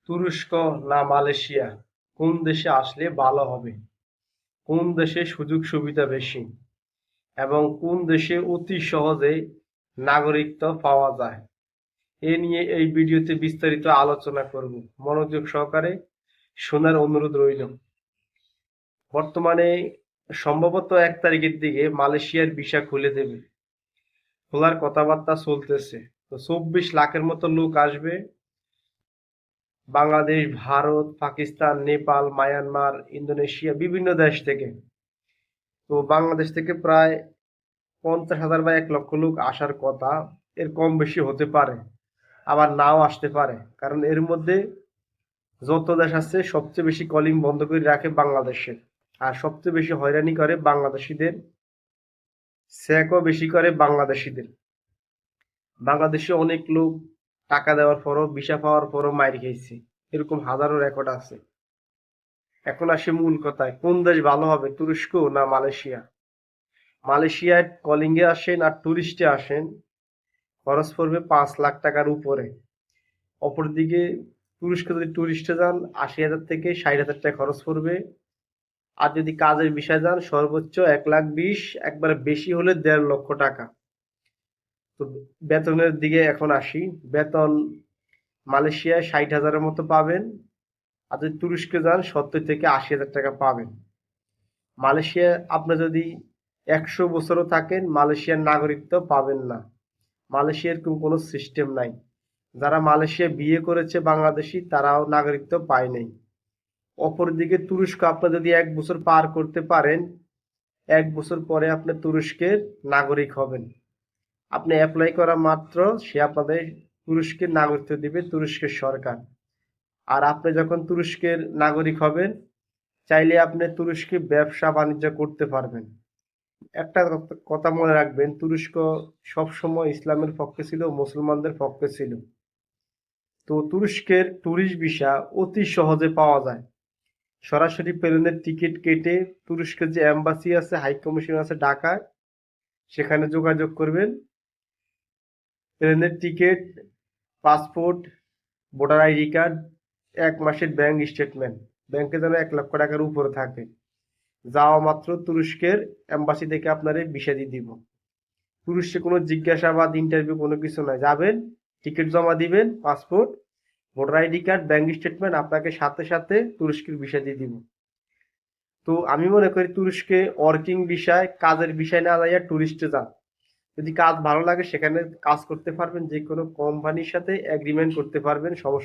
তুরস্ক না মালয়েশিয়া, কোন দেশে আসলে ভালো হবে? কোন দেশে সুযোগ সুবিধা বেশি এবং কোন দেশে অতি সহজে নাগরিকত্ব পাওয়া যায়, এ নিয়ে এই ভিডিওতে বিস্তারিত আলোচনা করব। মনোযোগ সহকারে শোনার অনুরোধ রইল। বর্তমানে সম্ভবত 1 তারিখের দিকে মালয়েশিয়ার ভিসা খুলে দেবে, খোলার কথাবার্তা চলতেছে। তো 24 লাখের মতো লোক আসবে বাংলাদেশ, ভারত, পাকিস্তান, নেপাল, মায়ানমার, ইন্দোনেশিয়া, বিভিন্ন দেশ থেকে। তো বাংলাদেশ থেকে প্রায় 50,000 বা 1 লক্ষ লোক আসার কথা। এর কম বেশি হতে পারে, আবার নাও আসতে পারে, কারণ এর মধ্যে যত দেশ আছে সবচেয়ে বেশি কলিং বন্ধ করে রাখে বাংলাদেশে। আর সবচেয়ে বেশি হয়রানি করে বাংলাদেশিদের, স্যাকও বেশি করে বাংলাদেশিদের। বাংলাদেশে অনেক লোক টাকা দেওয়ার পরও, ভিসা পাওয়ার পরও মাইর খেয়েছে, এরকম হাজারো রেকর্ড আছে। এখন আসে মূল কথায়, কোন দেশ ভালো হবে, তুরস্ক না মালয়েশিয়া? মালয়েশিয়ায় কলিং এ আসেন আর টুরিস্টে আসেন, খরচ পড়বে 5 লাখ টাকার উপরে। অপরদিকে তুরস্কে যদি টুরিস্টে যান, 80,000 থেকে 60,000 টাকা খরচ পড়বে। আর যদি কাজের বিষয়ে যান, সর্বোচ্চ 1,20,000, একবারে বেশি হলে 1.5 লক্ষ টাকা। তো বেতনের দিকে এখন আসি। বেতন মালয়েশিয়ায় 60,000-এর মতো পাবেন, আর যদি তুরস্কে যান 70 থেকে 80,000 টাকা পাবেন। মালয়েশিয়ায় আপনি যদি 100 বছরও থাকেন, মালয়েশিয়ার নাগরিকত্ব পাবেন না। মালয়েশিয়ার কোনো সিস্টেম নাই। যারা মালয়েশিয়া বিয়ে করেছে বাংলাদেশি, তারাও নাগরিকত্ব পায় নাই। অপরদিকে তুরস্ক, আপনি যদি 1 বছর পার করতে পারেন, 1 বছর পরে আপনি তুরস্কের নাগরিক হবেন। আপনি অ্যাপ্লাই করা মাত্র সে আপনাদের তুরস্কের নাগরিকত্ব দিবে, তুরস্কের সরকার। আর আপনি যখন তুরস্কের নাগরিক হবেন, চাইলে আপনি তুরস্কে ব্যবসা বাণিজ্য করতে পারবেন। একটা কথা মনে রাখবেন, তুরস্ক সবসময় ইসলামের পক্ষে ছিল, মুসলমানদের পক্ষে ছিল। তো তুরস্কের ট্যুরিস্ট ভিসা অতি সহজে পাওয়া যায়। সরাসরি প্লেনের টিকিট কেটে তুরস্কের যে এম্বাসি আছে, হাই কমিশন আছে ঢাকায়, সেখানে যোগাযোগ করবেন। প্লেনের ticket, passport, voter ID card, 1 মাসের ব্যাংক স্টেটমেন্ট, ব্যাংকে যেন 1 লক্ষ টাকার উপরে থাকে, যাওয়া মাত্র তুরস্কের এম্বাসি থেকে আপনারে ভিসা দিয়ে দিব। তুরস্কে কোনো জিজ্ঞাসাবাদ, ইন্টারভিউ কোনো কিছু নাই। যাবেন, টিকিট জমা দিবেন, passport, voter ID card, bank statement, আপনাকে সাথে সাথে তুরস্কের ভিসা দিয়ে দিব। তো আমি মনে করি তুরস্কে ওয়ার্কিং ভিসায়, কাজের বিষয় না যাইয়া টুরিস্টে যান। যদি কাজ ভালো লাগে সেখানে কাজ করতে পারবেন, যে কোনো কোম্পানির সাথে এগ্রিমেন্ট করতে পারবেন, সমস্যা